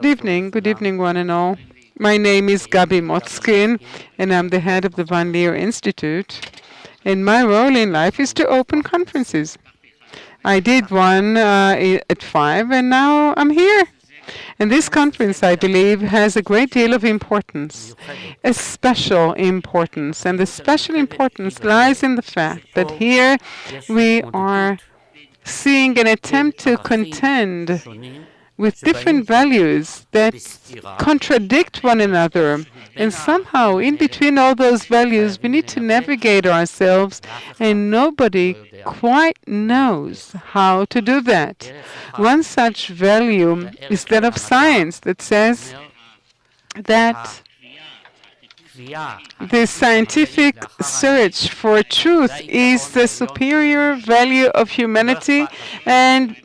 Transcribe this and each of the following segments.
Good evening, one and all. My name is Gabi Motzkin, and I'm the head of the Van Leer Institute. And my role in life is to open conferences. I did one at 5, and now I'm here. And this conference, I believe, has a great deal of importance, a special importance. And the special importance lies in the fact that here we are seeing an attempt to contend with different values that contradict one another. And somehow, in between all those values, we need to navigate ourselves, and nobody quite knows how to do that. One such value is that of science, that says that the scientific search for truth is the superior value of humanity, and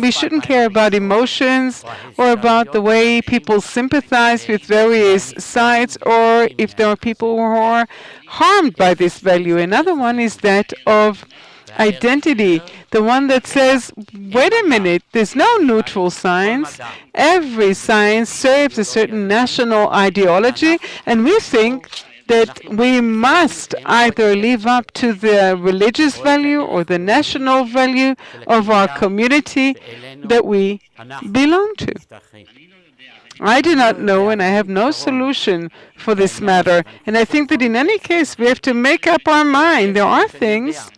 we shouldn't care about emotions or about the way people sympathize with various sides, or if there are people who are harmed by this value. Another one is that of identity, the one that says, wait a minute, there's no neutral science. Every science serves a certain national ideology, and we think that we must either live up to the religious value or the national value of our community that we belong to. I do not know, and I have no solution for this matter. And I think that in any case, we have to make up our mind. There are things.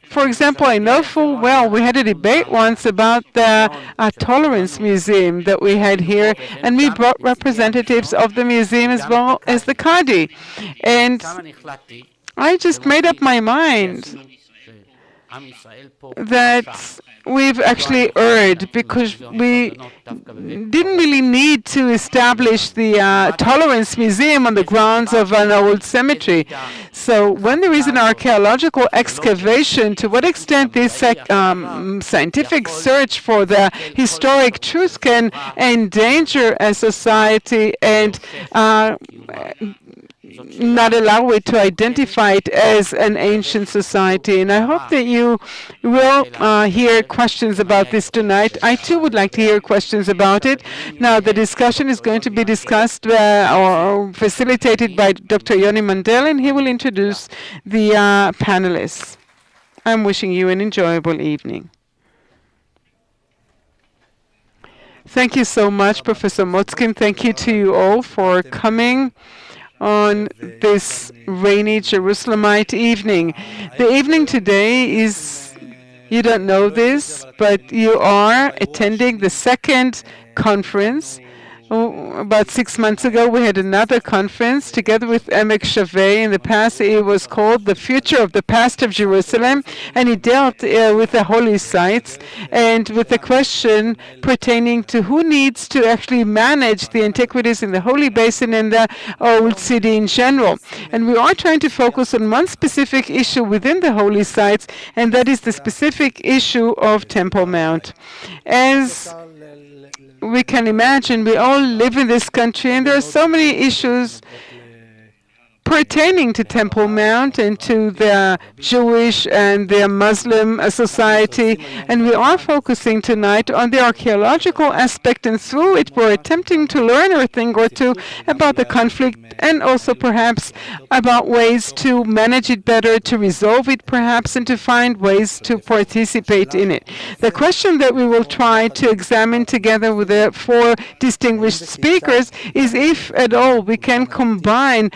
For example, I know full well we had a debate once about the Tolerance Museum that we had here, and we brought representatives of the museum as well as the Qadi. And I just made up my mind that we've actually erred, because we didn't really need to establish the Tolerance Museum on the grounds of an old cemetery. So when there is an archaeological excavation, to what extent this scientific search for the historic truth can endanger a society and not allow it to identify it as an ancient society. And I hope that you will hear questions about this tonight. I too would like to hear questions about it. Now, the discussion is going to be discussed or facilitated by Dr. Yoni Mandel, and he will introduce the panelists. I'm wishing you an enjoyable evening. Thank you so much, Professor Motzkin. Thank you to you all for coming on this rainy Jerusalemite evening. The evening today is, you don't know this, but you are attending the second conference. About 6 months ago, we had another conference together with Emek Shaveh. In the past, it was called The Future of the Past of Jerusalem, and it dealt with the holy sites and with the question pertaining to who needs to actually manage the antiquities in the Holy Basin and the Old City in general. And we are trying to focus on one specific issue within the holy sites, and that is the specific issue of Temple Mount. As we can imagine, we all live in this country, and there are so many issues pertaining to Temple Mount and to the Jewish and the Muslim society. And we are focusing tonight on the archaeological aspect, and through it we're attempting to learn a thing or two about the conflict, and also perhaps about ways to manage it better, to resolve it perhaps, and to find ways to participate in it. The question that we will try to examine together with the 4 distinguished speakers is if at all we can combine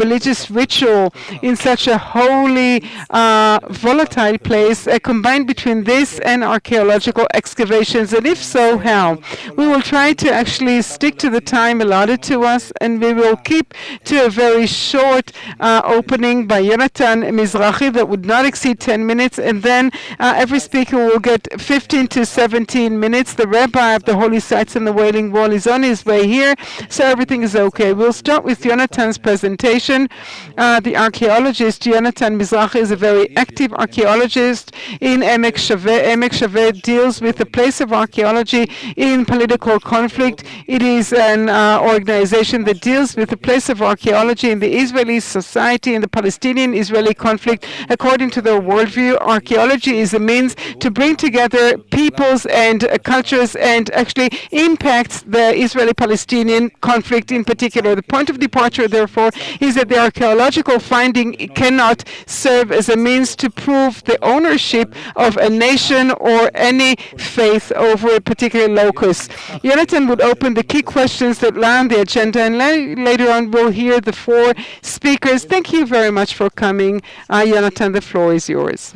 religious ritual in such a holy, volatile place, combined between this and archaeological excavations, and if so, how? We will try to actually stick to the time allotted to us, and we will keep to a very short opening by Yonatan Mizrahi that would not exceed 10 minutes, and then every speaker will get 15 to 17 minutes. The rabbi of the Holy Sites and the Wailing Wall is on his way here, so everything is okay. We'll start with Yonatan's presentation, mention the archaeologist Jonathan Mizrahi is a very active archaeologist in Emek Shaveh. Emek Shaveh deals with the place of archaeology in political conflict. It is an organization that deals with the place of archaeology in the Israeli society, in the Palestinian-Israeli conflict. According to their worldview, archaeology is a means to bring together peoples and cultures and actually impacts the Israeli-Palestinian conflict in particular. The point of departure, therefore, is that the archaeological finding cannot serve as a means to prove the ownership of a nation or any faith over a particular locus. Jonathan would open the key questions that lie on the agenda, and later on we'll hear the four speakers. Thank you very much for coming. Jonathan, the floor is yours.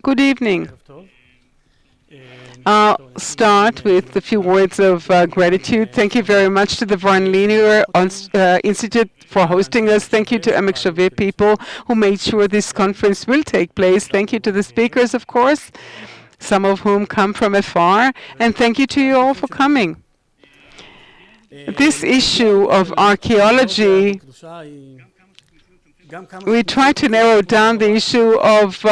Good evening. I'll start with a few words of gratitude. Thank you very much to the Von Leer Institute for hosting us. Thank you to Emek Shaveh people who made sure this conference will take place. Thank you to the speakers, of course, some of whom come from afar. And thank you to you all for coming. This issue of archaeology, we try to narrow down the issue of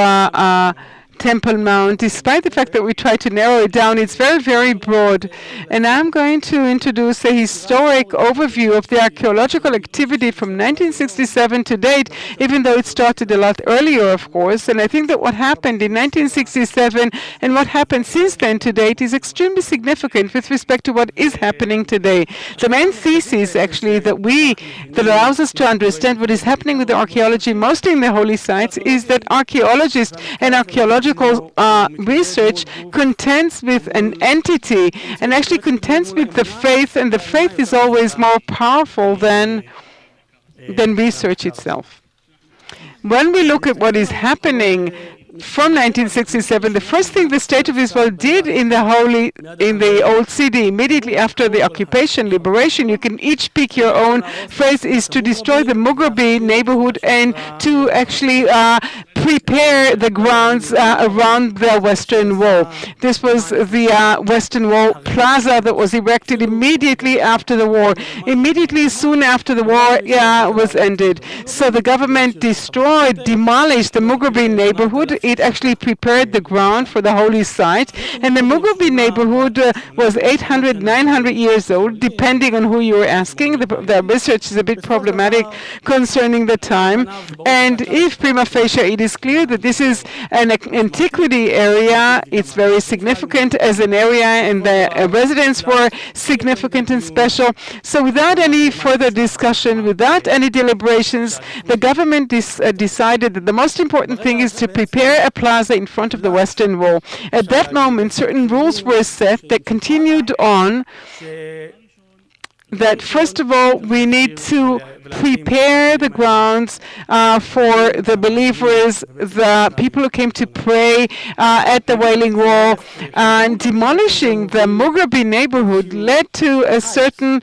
Temple Mount. Despite the fact that we try to narrow it down, it's very, very broad. And I'm going to introduce a historic overview of the archaeological activity from 1967 to date, even though it started a lot earlier, of course. And I think that what happened in 1967 and what happened since then to date is extremely significant with respect to what is happening today. The main thesis, actually, that allows us to understand what is happening with the archaeology, mostly in the holy sites, is that archaeologists and archaeological research contends with an entity and actually contends with the faith, and the faith is always more powerful than research itself. When we look at what is happening from 1967, the first thing the State of Israel did in the Old City, immediately after the occupation, liberation, you can each pick your own phrase, is to destroy the Mughrabi neighborhood and to actually prepare the grounds around the Western Wall. This was the Western Wall plaza that was erected immediately after the war. Immediately soon after the war was ended. So the government demolished the Mughrabi neighborhood. It actually prepared the ground for the holy site. And the Mughrabi neighborhood was 800, 900 years old, depending on who you were asking. The research is a bit problematic concerning the time. And if prima facie it is clear that this is an antiquity area, it's very significant as an area, and the residents were significant and special. So without any further discussion, without any deliberations, the government decided that the most important thing is to prepare a plaza in front of the Western Wall. At that moment, certain rules were set that continued on, that first of all, we need to prepare the grounds for the believers, the people who came to pray at the Wailing Wall. And demolishing the Mughrabi neighborhood led to a certain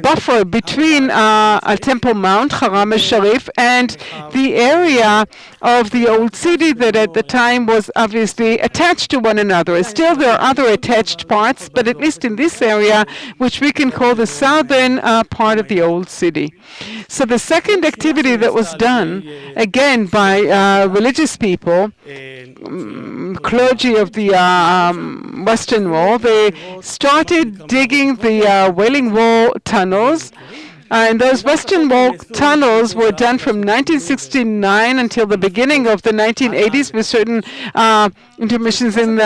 buffer between Temple Mount, Haram al-Sharif, and the area of the Old City that at the time was obviously attached to one another. Still, there are other attached parts, but at least in this area, which we can call the southern part of the Old City. So the second activity that was done, again by religious people, clergy of the Western Wall, they started digging the Wailing Wall tunnels. And those Western Wall tunnels were done from 1969 until the beginning of the 1980s, with certain intermissions in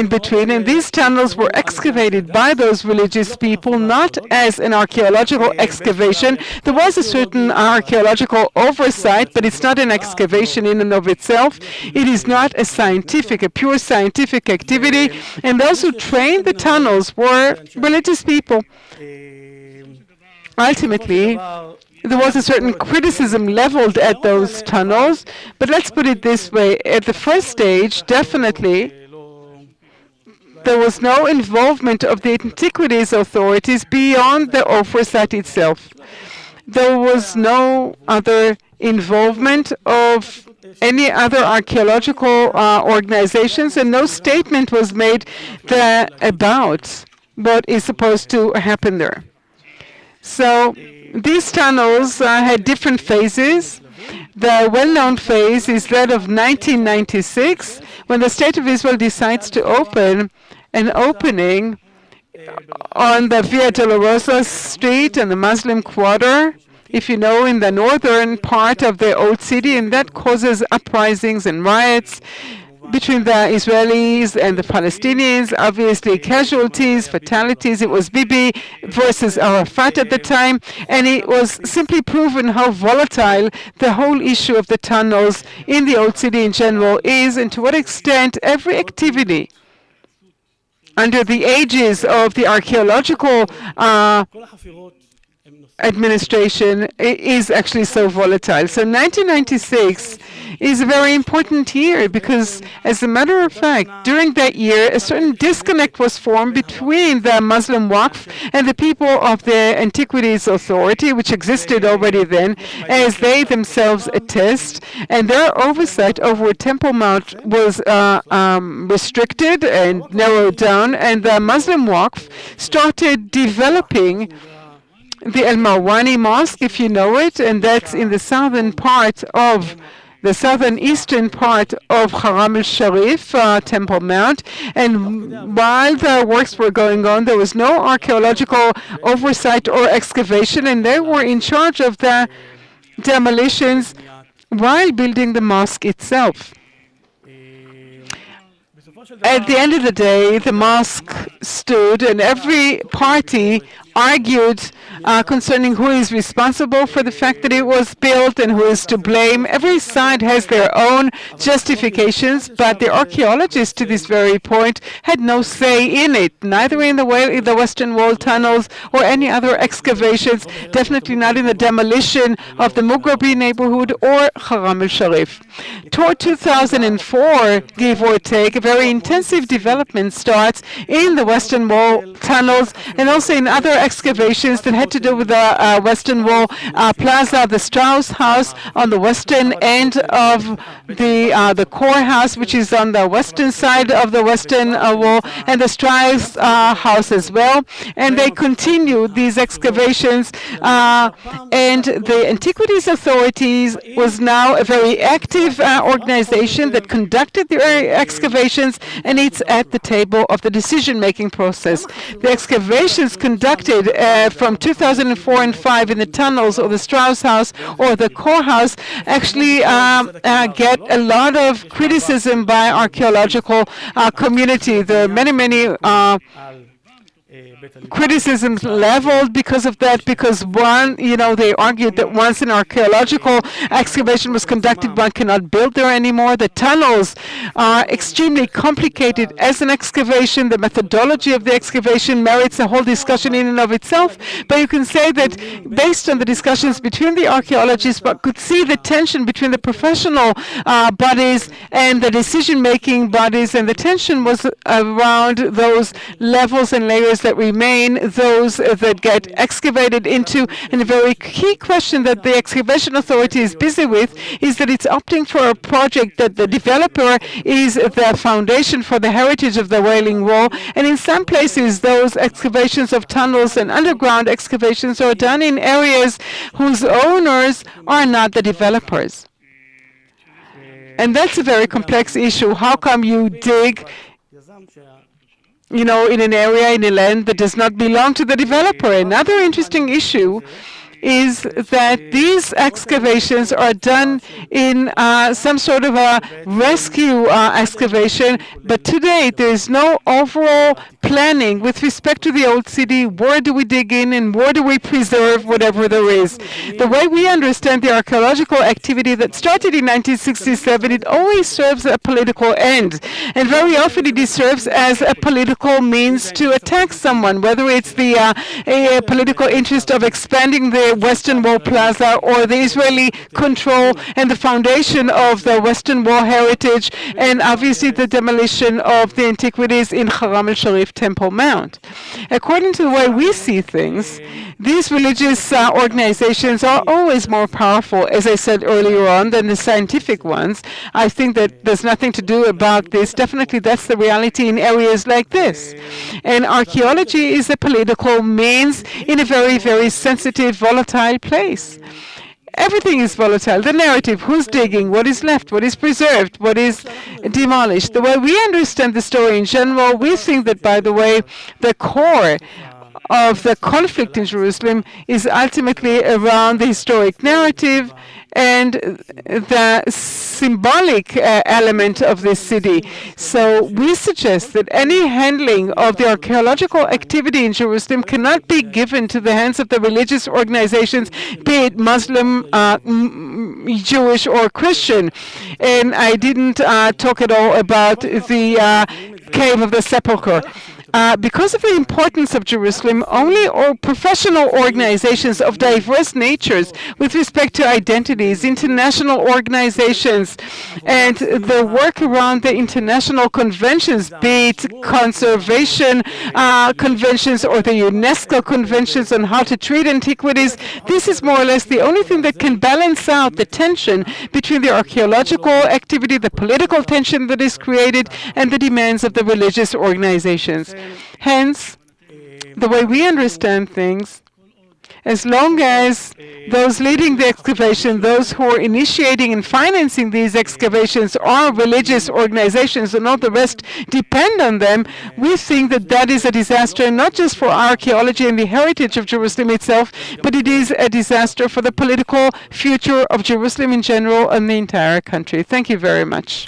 between. And these tunnels were excavated by those religious people, not as an archaeological excavation. There was a certain archaeological oversight, but it's not an excavation in and of itself. It is not a pure scientific activity. And those who trained the tunnels were religious people. Ultimately, there was a certain criticism leveled at those tunnels, but let's put it this way. At the first stage, definitely, there was no involvement of the Antiquities authorities beyond the oversight itself. There was no other involvement of any other archaeological organizations, and no statement was made about what is supposed to happen there. So these tunnels had different phases. The well-known phase is that of 1996, when the State of Israel decides to open an opening on the Via Dolorosa Street and the Muslim Quarter, if you know, in the northern part of the old city, and that causes uprisings and riots between the Israelis and the Palestinians, obviously casualties, fatalities. It was Bibi versus Arafat at the time, and it was simply proven how volatile the whole issue of the tunnels in the old city in general is, and to what extent every activity under the aegis of the archaeological administration is actually so volatile. So 1996 is a very important year because, as a matter of fact, during that year, a certain disconnect was formed between the Muslim Waqf and the people of the Antiquities Authority, which existed already then, as they themselves attest, and their oversight over Temple Mount was restricted and narrowed down, and the Muslim Waqf started developing the El Marwani Mosque, if you know it, and that's in the southern part of the southern-eastern part of Haram al-Sharif, Temple Mount. And while the works were going on, there was no archaeological oversight or excavation, and they were in charge of the demolitions while building the mosque itself. At the end of the day, the mosque stood, and every party argued concerning who is responsible for the fact that it was built and who is to blame. Every side has their own justifications, but the archaeologists to this very point had no say in it, neither in the Western Wall tunnels or any other excavations, definitely not in the demolition of the Mughrabi neighborhood or Haram al-Sharif. Toward 2004, give or take, a very intensive development starts in the Western Wall tunnels and also in other excavations that had to do with the Western Wall Plaza, the Strauss House on the western end of the Core House, which is on the western side of the Western Wall, and the Strauss House as well. And they continued these excavations, and the Antiquities Authorities was now a very active organization that conducted the excavations, and it's at the table of the decision-making process. The excavations conducted from 2004 and 5 in the tunnels or the Strauss House or the Core House actually get a lot of criticism by archaeological community. There are many criticisms leveled because of that, because one, they argued that once an archaeological excavation was conducted, one cannot build there anymore. The tunnels are extremely complicated as an excavation. The methodology of the excavation merits a whole discussion in and of itself, but you can say that based on the discussions between the archaeologists, one could see the tension between the professional bodies and the decision-making bodies, and the tension was around those levels and layers that remain, those that get excavated into. And a very key question that the excavation authority is busy with is that it's opting for a project that the developer is the foundation for the heritage of the Wailing Wall. And in some places, those excavations of tunnels and underground excavations are done in areas whose owners are not the developers. And that's a very complex issue. How come you dig in an area, in a land that does not belong to the developer? Another interesting issue is that these excavations are done in some sort of a rescue excavation, but today there is no overall planning with respect to the old city. Where do we dig in and where do we preserve whatever there is? The way we understand the archaeological activity that started in 1967, it always serves a political end, and very often it serves as a political means to attack someone, whether it's the political interest of expanding the the Western Wall Plaza or the Israeli control and the foundation of the Western Wall heritage, and obviously the demolition of the Antiquities in Haram al-Sharif Temple Mount. According to the way we see things, these religious organizations are always more powerful, as I said earlier on, than the scientific ones. I think that there's nothing to do about this. Definitely that's the reality in areas like this. And archaeology is a political means in a very, very sensitive, volatile place. Everything is volatile. The narrative, who's digging, what is left, what is preserved, what is demolished. The way we understand the story in general, we think that, by the way, the core of the conflict in Jerusalem is ultimately around the historic narrative and the symbolic element of this city. So we suggest that any handling of the archaeological activity in Jerusalem cannot be given to the hands of the religious organizations, be it Muslim, Jewish, or Christian. And I didn't talk at all about the Cave of the Sepulchre. Because of the importance of Jerusalem, only professional organizations of diverse natures with respect to identities, international organizations, and the work around the international conventions, be it conservation conventions or the UNESCO conventions on how to treat antiquities, this is more or less the only thing that can balance out the tension between the archaeological activity, the political tension that is created, and the demands of the religious organizations. Hence, the way we understand things, as long as those leading the excavation, those who are initiating and financing these excavations are religious organizations and all the rest depend on them, we think that that is a disaster not just for archaeology and the heritage of Jerusalem itself, but it is a disaster for the political future of Jerusalem in general and the entire country. Thank you very much.